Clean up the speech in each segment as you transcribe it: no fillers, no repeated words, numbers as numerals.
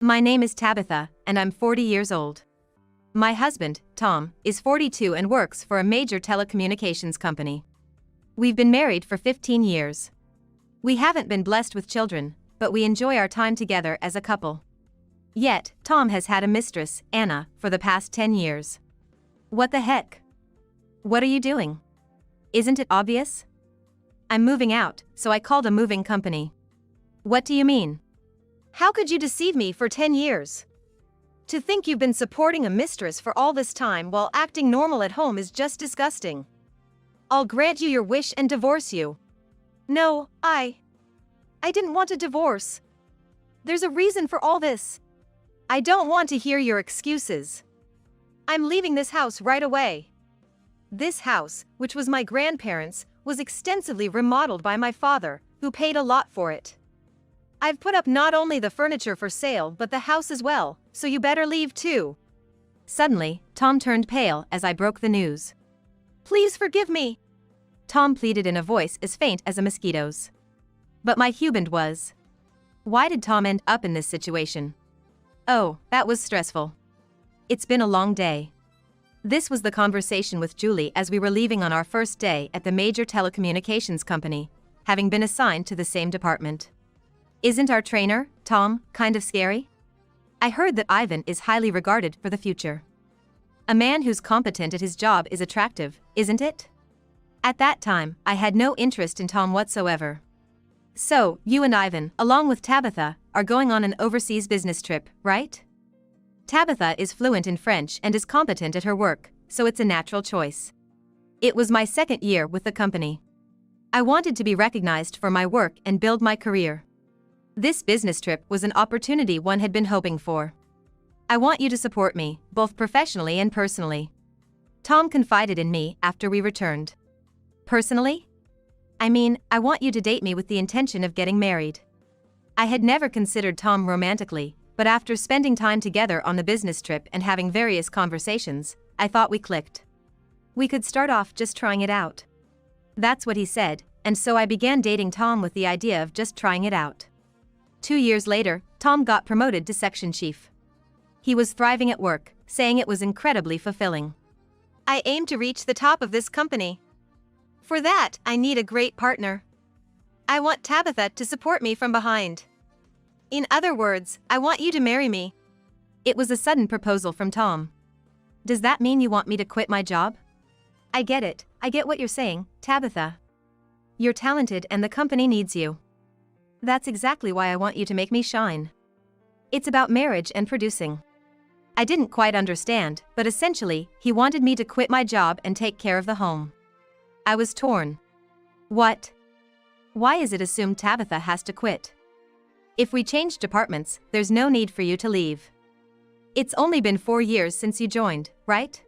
My name is Tabitha, and I'm 40 years old. My husband, Tom, is 42 and works for a major telecommunications company. We've been married for 15 years. We haven't been blessed with children, but we enjoy our time together as a couple. Yet, Tom has had a mistress, Anna, for the past 10 years. What the heck? What are you doing? Isn't it obvious? I'm moving out, so I called a moving company. What do you mean? How could you deceive me for 10 years? To think you've been supporting a mistress for all this time while acting normal at home is just disgusting. I'll grant you your wish and divorce you. No, I didn't want a divorce. There's a reason for all this. I don't want to hear your excuses. I'm leaving this house right away. This house, which was my grandparents', was extensively remodeled by my father, who paid a lot for it. I've put up not only the furniture for sale but the house as well, so you better leave too. Suddenly, Tom turned pale as I broke the news. Please forgive me, Tom pleaded in a voice as faint as a mosquito's. But my husband was. Why did Tom end up in this situation? Oh, that was stressful. It's been a long day. This was the conversation with Julie as we were leaving on our first day at the major telecommunications company, having been assigned to the same department. Isn't our trainer, Tom, kind of scary? I heard that Ivan is highly regarded for the future. A man who's competent at his job is attractive, isn't it? At that time, I had no interest in Tom whatsoever. So, you and Ivan, along with Tabitha, are going on an overseas business trip, right? Tabitha is fluent in French and is competent at her work, so it's a natural choice. It was my second year with the company. I wanted to be recognized for my work and build my career. This business trip was an opportunity one had been hoping for. I want you to support me, both professionally and personally. Tom confided in me after we returned. Personally? I mean, I want you to date me with the intention of getting married. I had never considered Tom romantically, but after spending time together on the business trip and having various conversations, I thought we clicked. We could start off just trying it out. That's what he said, and so I began dating Tom with the idea of just trying it out. 2 years later, Tom got promoted to section chief. He was thriving at work, saying it was incredibly fulfilling. I aim to reach the top of this company. For that, I need a great partner. I want Tabitha to support me from behind. In other words, I want you to marry me. It was a sudden proposal from Tom. Does that mean you want me to quit my job? I get it, I get what you're saying, Tabitha. You're talented and the company needs you. That's exactly why I want you to make me shine. It's about marriage and producing. I didn't quite understand, but essentially, he wanted me to quit my job and take care of the home. I was torn. What? Why is it assumed Tabitha has to quit? If we change departments, there's no need for you to leave. It's only been 4 years since you joined, right?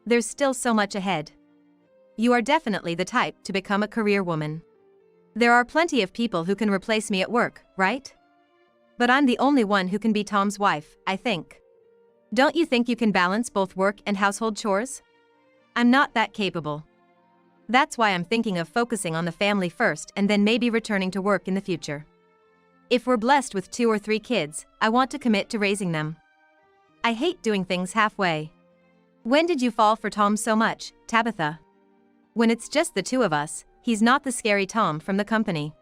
There's still so much ahead. You are definitely the type to become a career woman. There are plenty of people who can replace me at work, right? But I'm the only one who can be Tom's wife, I think. Don't you think you can balance both work and household chores? I'm not that capable. That's why I'm thinking of focusing on the family first and then maybe returning to work in the future. If we're blessed with 2 or 3 kids, I want to commit to raising them. I hate doing things halfway. When did you fall for Tom so much, Tabitha? When it's just the 2 of us, he's not the scary Tom from the company.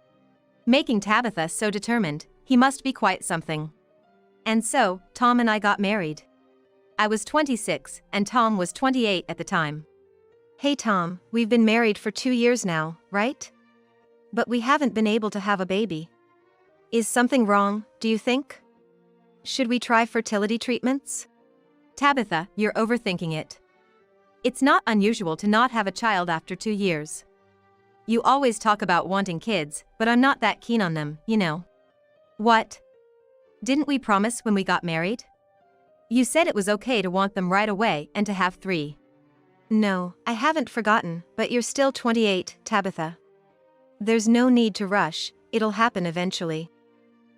Making Tabitha so determined, he must be quite something. And so, Tom and I got married. I was 26, and Tom was 28 at the time. Hey Tom, we've been married for 2 years now, right? But we haven't been able to have a baby. Is something wrong, do you think? Should we try fertility treatments? Tabitha, you're overthinking it. It's not unusual to not have a child after 2 years. You always talk about wanting kids, but I'm not that keen on them, you know. What? Didn't we promise when we got married? You said it was okay to want them right away and to have 3. No, I haven't forgotten, but you're still 28, Tabitha. There's no need to rush, it'll happen eventually.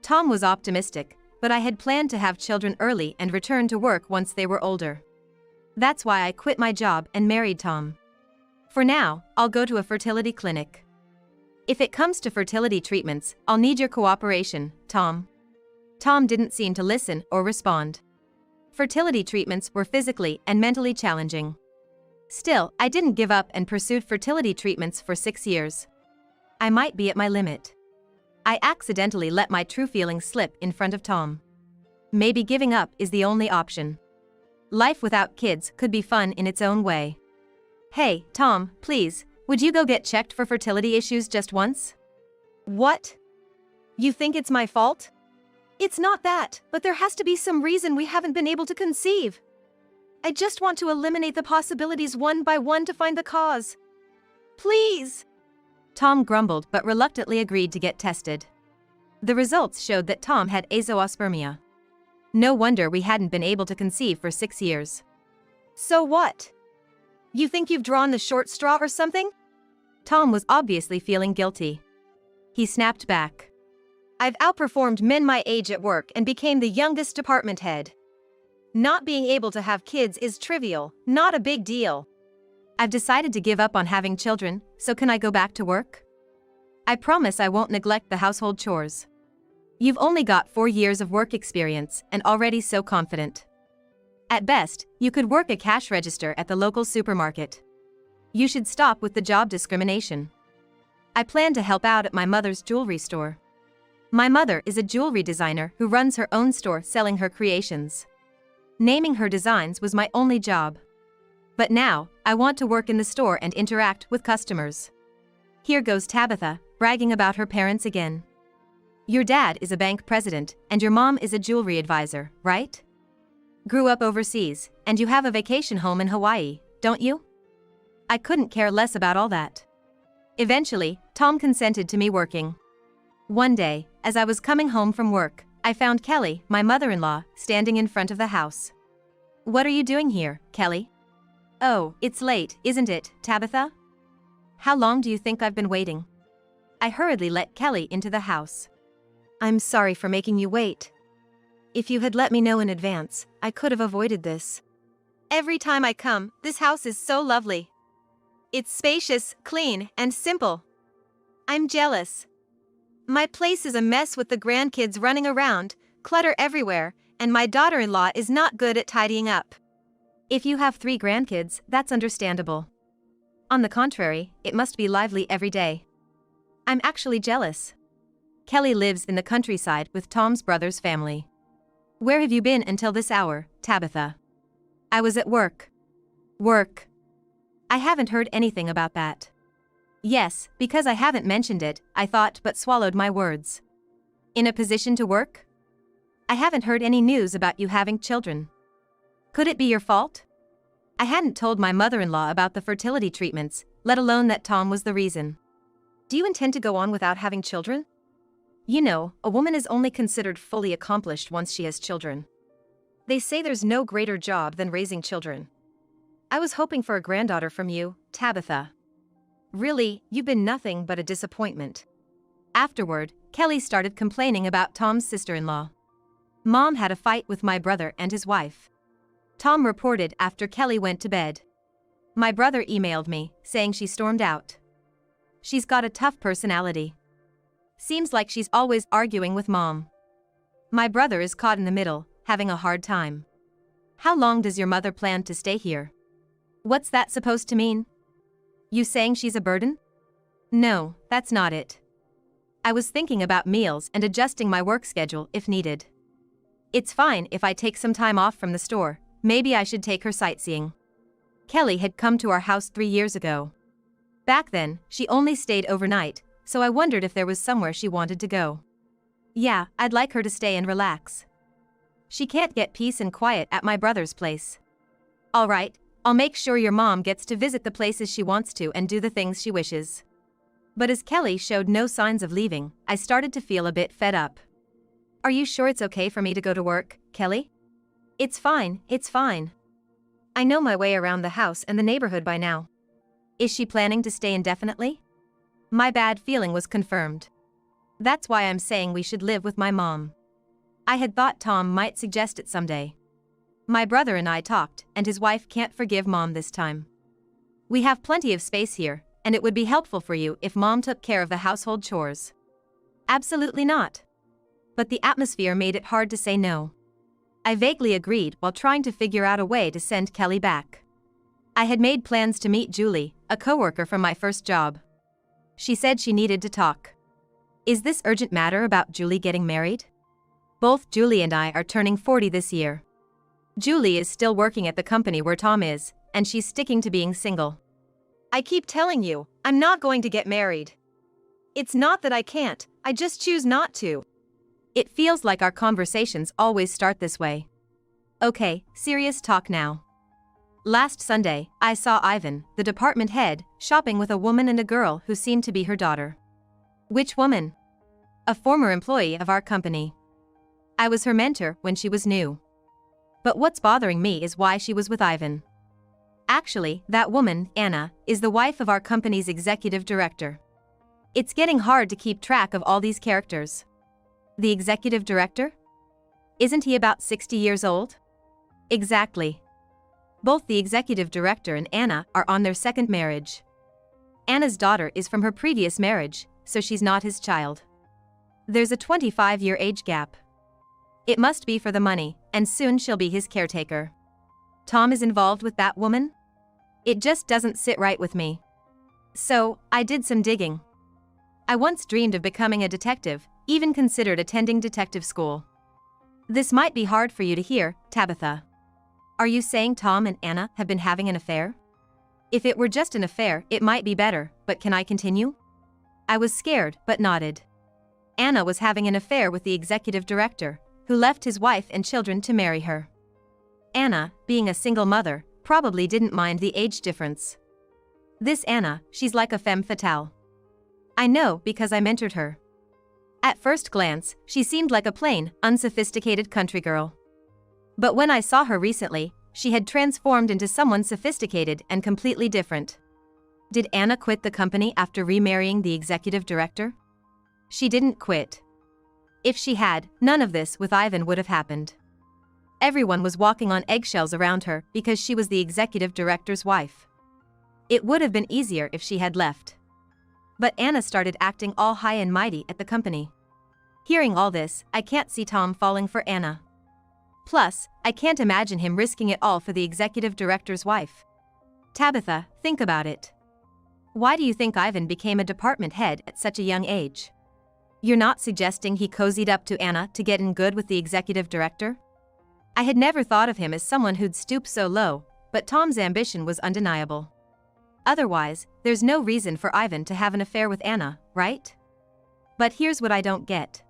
Tom was optimistic, but I had planned to have children early and return to work once they were older. That's why I quit my job and married Tom. For now, I'll go to a fertility clinic. If it comes to fertility treatments, I'll need your cooperation, Tom. Tom didn't seem to listen or respond. Fertility treatments were physically and mentally challenging. Still, I didn't give up and pursued fertility treatments for 6 years. I might be at my limit. I accidentally let my true feelings slip in front of Tom. Maybe giving up is the only option. Life without kids could be fun in its own way. Hey, Tom, please, would you go get checked for fertility issues just once? What? You think it's my fault? It's not that, but there has to be some reason we haven't been able to conceive. I just want to eliminate the possibilities one by one to find the cause. Please! Tom grumbled but reluctantly agreed to get tested. The results showed that Tom had azoospermia. No wonder we hadn't been able to conceive for 6 years. So what? You think you've drawn the short straw or something? Tom was obviously feeling guilty. He snapped back. I've outperformed men my age at work and became the youngest department head. Not being able to have kids is trivial, not a big deal. I've decided to give up on having children, so can I go back to work? I promise I won't neglect the household chores. You've only got 4 years of work experience and already so confident. At best, you could work a cash register at the local supermarket. You should stop with the job discrimination. I plan to help out at my mother's jewelry store. My mother is a jewelry designer who runs her own store selling her creations. Naming her designs was my only job. But now, I want to work in the store and interact with customers. Here goes Tabitha, bragging about her parents again. Your dad is a bank president, and your mom is a jewelry advisor, right? Grew up overseas, and you have a vacation home in Hawaii, don't you? I couldn't care less about all that. Eventually, Tom consented to me working. One day, as I was coming home from work, I found Kelly, my mother-in-law, standing in front of the house. What are you doing here, Kelly? Oh, it's late, isn't it, Tabitha? How long do you think I've been waiting? I hurriedly let Kelly into the house. I'm sorry for making you wait. If you had let me know in advance, I could have avoided this. Every time I come, this house is so lovely. It's spacious, clean, and simple. I'm jealous. My place is a mess with the grandkids running around, clutter everywhere, and my daughter-in-law is not good at tidying up. If you have 3 grandkids, that's understandable. On the contrary, it must be lively every day. I'm actually jealous. Kelly lives in the countryside with Tom's brother's family. Where have you been until this hour, Tabitha? I was at work. Work. I haven't heard anything about that. Yes, because I haven't mentioned it, I thought but swallowed my words. In a position to work? I haven't heard any news about you having children. Could it be your fault? I hadn't told my mother-in-law about the fertility treatments, let alone that Tom was the reason. Do you intend to go on without having children? You know, a woman is only considered fully accomplished once she has children. They say there's no greater job than raising children. I was hoping for a granddaughter from you, Tabitha. Really, you've been nothing but a disappointment. Afterward, Kelly started complaining about Tom's sister-in-law. Mom had a fight with my brother and his wife. Tom reported after Kelly went to bed. My brother emailed me, saying she stormed out. She's got a tough personality. Seems like she's always arguing with Mom. My brother is caught in the middle, having a hard time. How long does your mother plan to stay here? What's that supposed to mean? You saying she's a burden? No, that's not it. I was thinking about meals and adjusting my work schedule if needed. It's fine if I take some time off from the store, maybe I should take her sightseeing. Kelly had come to our house 3 years ago. Back then, she only stayed overnight, so I wondered if there was somewhere she wanted to go. Yeah, I'd like her to stay and relax. She can't get peace and quiet at my brother's place. All right, I'll make sure your mom gets to visit the places she wants to and do the things she wishes. But as Kelly showed no signs of leaving, I started to feel a bit fed up. Are you sure it's okay for me to go to work, Kelly? It's fine, it's fine. I know my way around the house and the neighborhood by now. Is she planning to stay indefinitely? My bad feeling was confirmed. That's why I'm saying we should live with my mom. I had thought Tom might suggest it someday. My brother and I talked, and his wife can't forgive Mom this time. We have plenty of space here, and it would be helpful for you if Mom took care of the household chores. Absolutely not. but the atmosphere made it hard to say no. I vaguely agreed while trying to figure out a way to send Kelly back. I had made plans to meet Julie, a coworker from my first job. She said she needed to talk. Is this urgent matter about Julie getting married? Both Julie and I are turning 40 this year. Julie is still working at the company where Tom is, and she's sticking to being single. I keep telling you, I'm not going to get married. It's not that I can't, I just choose not to. It feels like our conversations always start this way. Okay, serious talk now. Last Sunday, I saw Ivan, the department head, shopping with a woman and a girl who seemed to be her daughter. Which woman? A former employee of our company. I was her mentor when she was new. But what's bothering me is why she was with Ivan. Actually, that woman, Anna, is the wife of our company's executive director. It's getting hard to keep track of all these characters. The executive director? Isn't he about 60 years old? Exactly. Both the executive director and Anna are on their second marriage. Anna's daughter is from her previous marriage, so she's not his child. There's a 25-year age gap. It must be for the money, and soon she'll be his caretaker. Tom is involved with that woman? It just doesn't sit right with me. So, I did some digging. I once dreamed of becoming a detective, even considered attending detective school. This might be hard for you to hear, Tabitha. Are you saying Tom and Anna have been having an affair? If it were just an affair, it might be better, but can I continue? I was scared, but nodded. Anna was having an affair with the executive director, who left his wife and children to marry her. Anna, being a single mother, probably didn't mind the age difference. This Anna, she's like a femme fatale. I know because I mentored her. At first glance, she seemed like a plain, unsophisticated country girl. But when I saw her recently, she had transformed into someone sophisticated and completely different. Did Anna quit the company after remarrying the executive director? She didn't quit. If she had, none of this with Ivan would have happened. Everyone was walking on eggshells around her because she was the executive director's wife. It would have been easier if she had left. But Anna started acting all high and mighty at the company. Hearing all this, I can't see Tom falling for Anna. Plus, I can't imagine him risking it all for the executive director's wife. Tabitha, think about it. Why do you think Ivan became a department head at such a young age? You're not suggesting he cozied up to Anna to get in good with the executive director? I had never thought of him as someone who'd stoop so low, but Tom's ambition was undeniable. Otherwise, there's no reason for Ivan to have an affair with Anna, right? But here's what I don't get.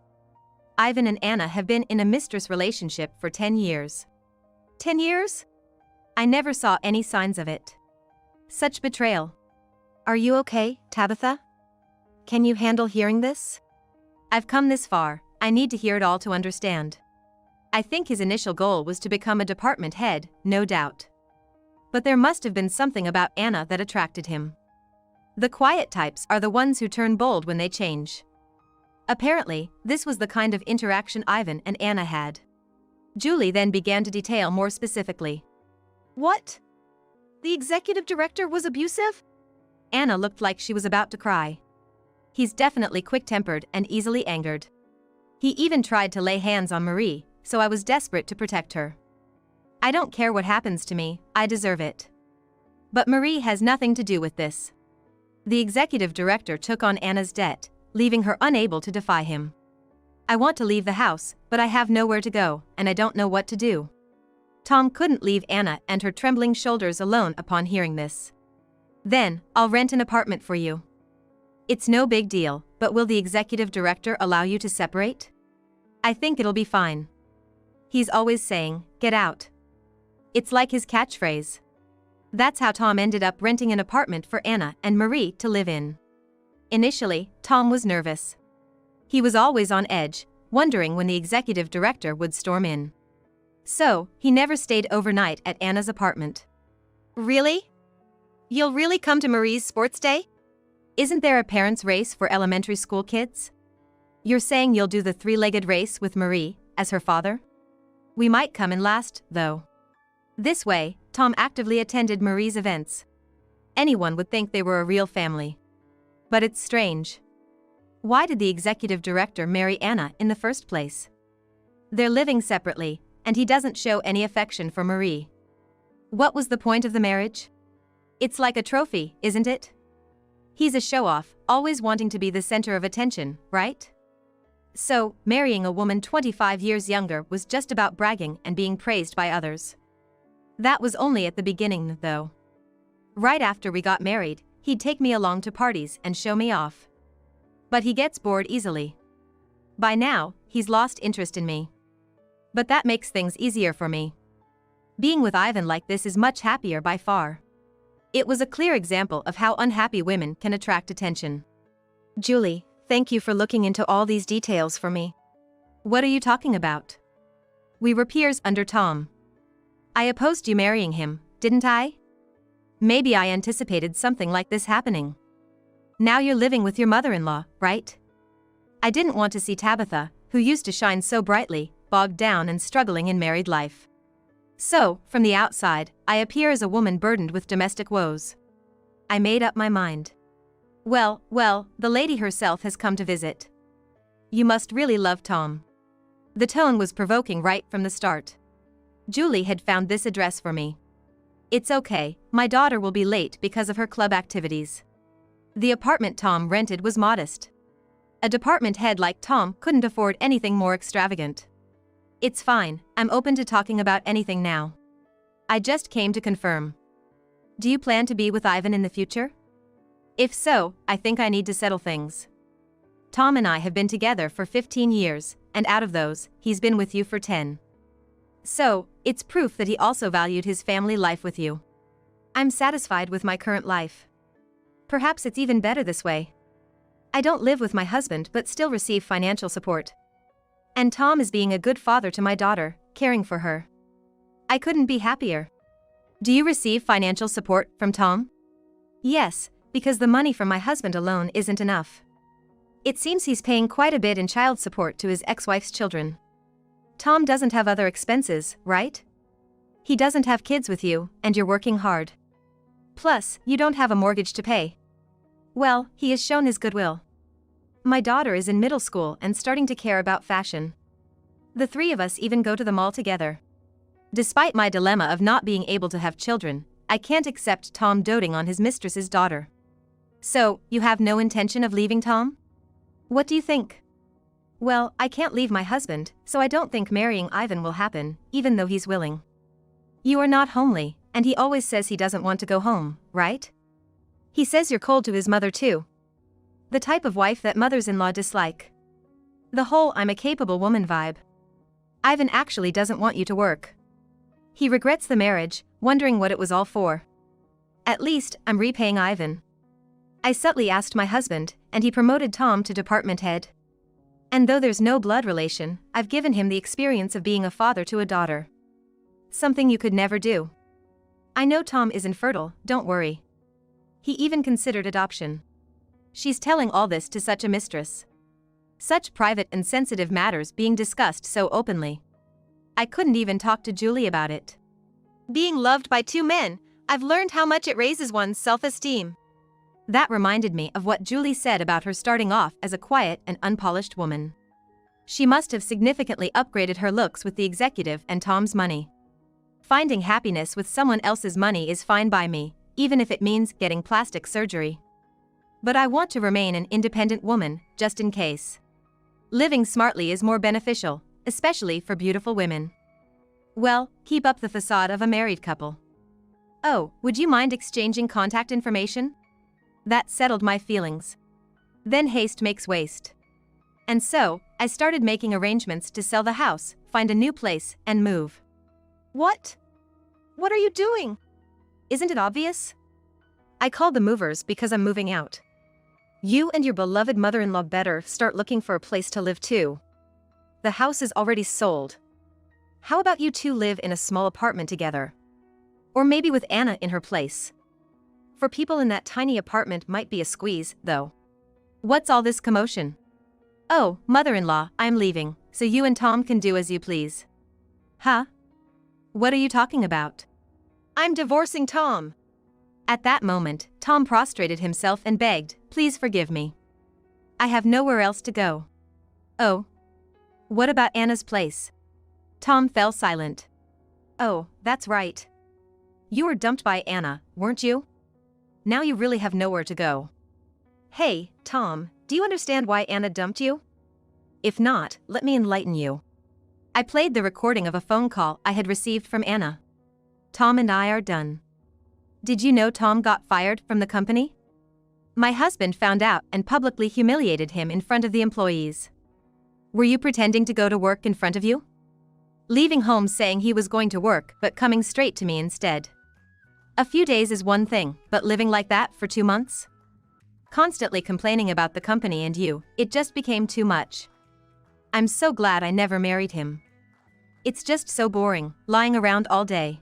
Ivan and Anna have been in a mistress relationship for 10 years. 10 years? I never saw any signs of it. Such betrayal. Are you okay, Tabitha? Can you handle hearing this? I've come this far, I need to hear it all to understand. I think his initial goal was to become a department head, no doubt. But there must have been something about Anna that attracted him. The quiet types are the ones who turn bold when they change. Apparently, this was the kind of interaction Ivan and Anna had. Julie then began to detail more specifically. What? The executive director was abusive? Anna looked like she was about to cry. He's definitely quick-tempered and easily angered. He even tried to lay hands on Marie, so I was desperate to protect her. I don't care what happens to me, I deserve it. But Marie has nothing to do with this. The executive director took on Anna's debt, leaving her unable to defy him. I want to leave the house, but I have nowhere to go, and I don't know what to do. Tom couldn't leave Anna and her trembling shoulders alone upon hearing this. Then, I'll rent an apartment for you. It's no big deal, but will the executive director allow you to separate? I think it'll be fine. He's always saying, "Get out." It's like his catchphrase. That's how Tom ended up renting an apartment for Anna and Marie to live in. Initially, Tom was nervous. He was always on edge, wondering when the executive director would storm in. So, he never stayed overnight at Anna's apartment. Really? You'll really come to Marie's sports day? Isn't there a parents' race for elementary school kids? You're saying you'll do the three-legged race with Marie, as her father? We might come in last, though. This way, Tom actively attended Marie's events. Anyone would think they were a real family. But it's strange. Why did the executive director marry Anna in the first place? They're living separately, and he doesn't show any affection for Marie. What was the point of the marriage? It's like a trophy, isn't it? He's a show-off, always wanting to be the center of attention, right? So, marrying a woman 25 years younger was just about bragging and being praised by others. That was only at the beginning, though. Right after we got married, he'd take me along to parties and show me off. But he gets bored easily. By now, he's lost interest in me. But that makes things easier for me. Being with Ivan like this is much happier by far. It was a clear example of how unhappy women can attract attention. Julie, thank you for looking into all these details for me. What are you talking about? We were peers under Tom. I opposed you marrying him, didn't I? Maybe I anticipated something like this happening. Now you're living with your mother-in-law, right? I didn't want to see Tabitha, who used to shine so brightly, bogged down and struggling in married life. So, from the outside, I appear as a woman burdened with domestic woes. I made up my mind. Well, the lady herself has come to visit. You must really love Tom. The tone was provoking right from the start. Julie had found this address for me. It's okay, my daughter will be late because of her club activities. The apartment Tom rented was modest. A department head like Tom couldn't afford anything more extravagant. It's fine, I'm open to talking about anything now. I just came to confirm. Do you plan to be with Ivan in the future? If so, I think I need to settle things. Tom and I have been together for 15 years, and out of those, he's been with you for 10. So, it's proof that he also valued his family life with you. I'm satisfied with my current life. Perhaps it's even better this way. I don't live with my husband but still receive financial support. And Tom is being a good father to my daughter, caring for her. I couldn't be happier. Do you receive financial support from Tom? Yes, because the money from my husband alone isn't enough. It seems he's paying quite a bit in child support to his ex-wife's children. Tom doesn't have other expenses, right? He doesn't have kids with you, and you're working hard. Plus, you don't have a mortgage to pay. Well, he has shown his goodwill. My daughter is in middle school and starting to care about fashion. The three of us even go to the mall together. Despite my dilemma of not being able to have children, I can't accept Tom doting on his mistress's daughter. So, you have no intention of leaving Tom? What do you think? Well, I can't leave my husband, so I don't think marrying Ivan will happen, even though he's willing. You are not homely, and he always says he doesn't want to go home, right? He says you're cold to his mother too. The type of wife that mothers-in-law dislike. The whole I'm a capable woman vibe. Ivan actually doesn't want you to work. He regrets the marriage, wondering what it was all for. At least, I'm repaying Ivan. I subtly asked my husband, and he promoted Tom to department head. And though there's no blood relation, I've given him the experience of being a father to a daughter. Something you could never do. I know Tom is infertile, don't worry. He even considered adoption. She's telling all this to such a mistress. Such private and sensitive matters being discussed so openly. I couldn't even talk to Julie about it. Being loved by two men, I've learned how much it raises one's self-esteem. That reminded me of what Julie said about her starting off as a quiet and unpolished woman. She must have significantly upgraded her looks with the executive and Tom's money. Finding happiness with someone else's money is fine by me, even if it means getting plastic surgery. But I want to remain an independent woman, just in case. Living smartly is more beneficial, especially for beautiful women. Well, keep up the facade of a married couple. Oh, would you mind exchanging contact information? That settled my feelings. Then haste makes waste. And so, I started making arrangements to sell the house, find a new place, and move. What? What are you doing? Isn't it obvious? I called the movers because I'm moving out. You and your beloved mother-in-law better start looking for a place to live too. The house is already sold. How about you two live in a small apartment together? Or maybe with Anna in her place. For people in that tiny apartment might be a squeeze, though. What's all this commotion? Oh, mother-in-law, I'm leaving, so you and Tom can do as you please. Huh? What are you talking about? I'm divorcing Tom. At that moment, Tom prostrated himself and begged, "Please forgive me." I have nowhere else to go. Oh. What about Anna's place? Tom fell silent. Oh, that's right. You were dumped by Anna, weren't you? Now you really have nowhere to go. Hey, Tom, do you understand why Anna dumped you? If not, let me enlighten you. I played the recording of a phone call I had received from Anna. Tom and I are done. Did you know Tom got fired from the company? My husband found out and publicly humiliated him in front of the employees. Were you pretending to go to work in front of you? Leaving home saying he was going to work but coming straight to me instead. A few days is one thing, but living like that for 2 months? Constantly complaining about the company and you, it just became too much. I'm so glad I never married him. It's just so boring, lying around all day.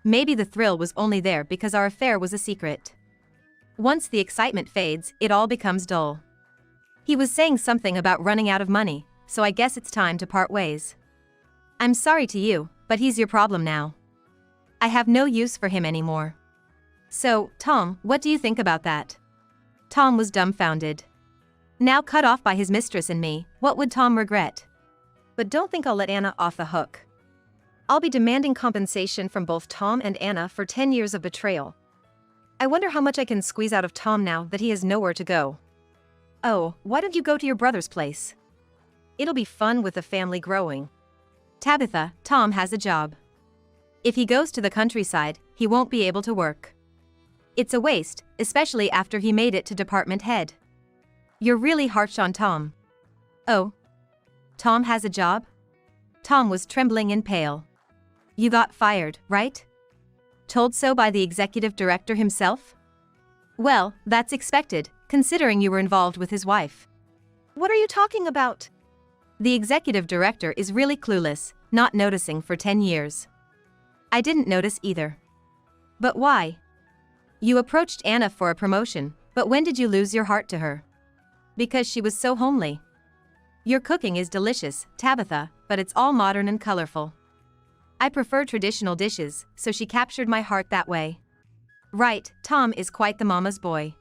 Maybe the thrill was only there because our affair was a secret. Once the excitement fades, it all becomes dull. He was saying something about running out of money, so I guess it's time to part ways. I'm sorry to you, but he's your problem now. I have no use for him anymore. So, Tom, what do you think about that? Tom was dumbfounded. Now cut off by his mistress and me, what would Tom regret? But don't think I'll let Anna off the hook. I'll be demanding compensation from both Tom and Anna for 10 years of betrayal. I wonder how much I can squeeze out of Tom now that he has nowhere to go. Oh, why don't you go to your brother's place? It'll be fun with the family growing. Tabitha, Tom has a job. If he goes to the countryside, he won't be able to work. It's a waste, especially after he made it to department head. You're really harsh on Tom. Oh. Tom has a job? Tom was trembling and pale. You got fired, right? Told so by the executive director himself? Well, that's expected, considering you were involved with his wife. What are you talking about? The executive director is really clueless, not noticing for 10 years. I didn't notice either. But why? You approached Anna for a promotion, but when did you lose your heart to her? Because she was so homely. Your cooking is delicious, Tabitha, but it's all modern and colorful. I prefer traditional dishes, so she captured my heart that way. Right, Tom is quite the mama's boy.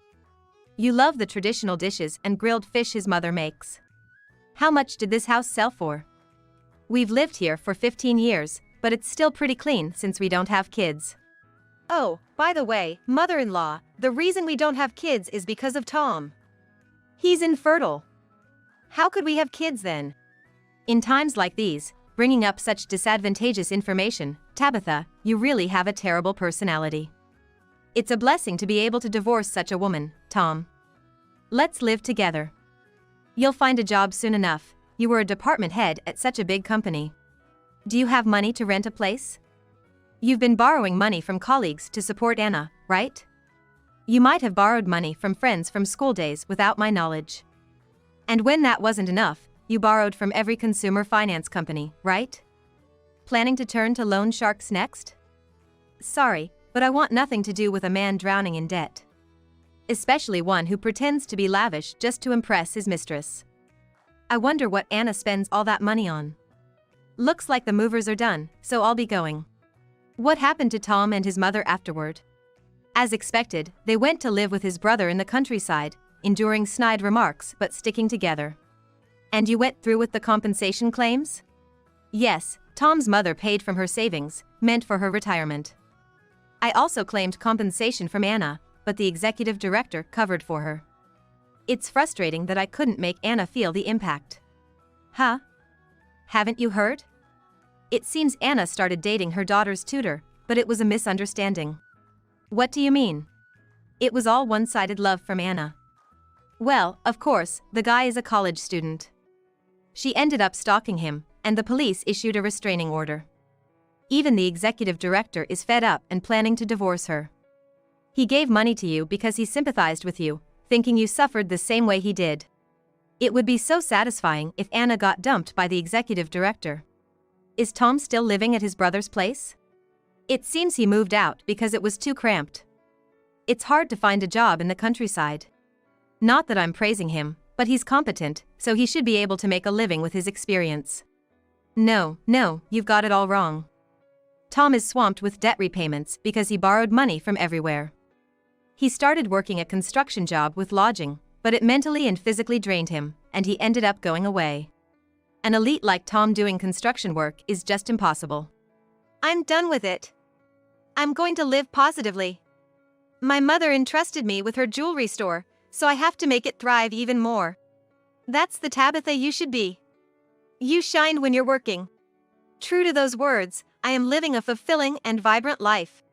You love the traditional dishes and grilled fish his mother makes. How much did this house sell for? We've lived here for 15 years, but it's still pretty clean since we don't have kids. Oh, by the way, mother-in-law, the reason we don't have kids is because of Tom. He's infertile. How could we have kids then? In times like these, bringing up such disadvantageous information, Tabitha, you really have a terrible personality. It's a blessing to be able to divorce such a woman, Tom. Let's live together. You'll find a job soon enough. You were a department head at such a big company. Do you have money to rent a place? You've been borrowing money from colleagues to support Anna, right? You might have borrowed money from friends from school days without my knowledge. And when that wasn't enough, you borrowed from every consumer finance company, right? Planning to turn to loan sharks next? Sorry, but I want nothing to do with a man drowning in debt. Especially one who pretends to be lavish just to impress his mistress. I wonder what Anna spends all that money on. Looks like the movers are done, so I'll be going. What happened to Tom and his mother afterward? As expected, they went to live with his brother in the countryside, enduring snide remarks but sticking together. And you went through with the compensation claims? Yes, Tom's mother paid from her savings, meant for her retirement. I also claimed compensation from Anna, but the executive director covered for her. It's frustrating that I couldn't make Anna feel the impact. Huh? Haven't you heard? It seems Anna started dating her daughter's tutor, but it was a misunderstanding. What do you mean? It was all one-sided love from Anna. Well, of course, the guy is a college student. She ended up stalking him, and the police issued a restraining order. Even the executive director is fed up and planning to divorce her. He gave money to you because he sympathized with you, thinking you suffered the same way he did. It would be so satisfying if Anna got dumped by the executive director. Is Tom still living at his brother's place? It seems he moved out because it was too cramped. It's hard to find a job in the countryside. Not that I'm praising him, but he's competent, so he should be able to make a living with his experience. No, you've got it all wrong. Tom is swamped with debt repayments because he borrowed money from everywhere. He started working a construction job with lodging, but it mentally and physically drained him, and he ended up going away. An elite like Tom doing construction work is just impossible. I'm done with it. I'm going to live positively. My mother entrusted me with her jewelry store, so I have to make it thrive even more. That's the Tabitha you should be. You shine when you're working. True to those words, I am living a fulfilling and vibrant life.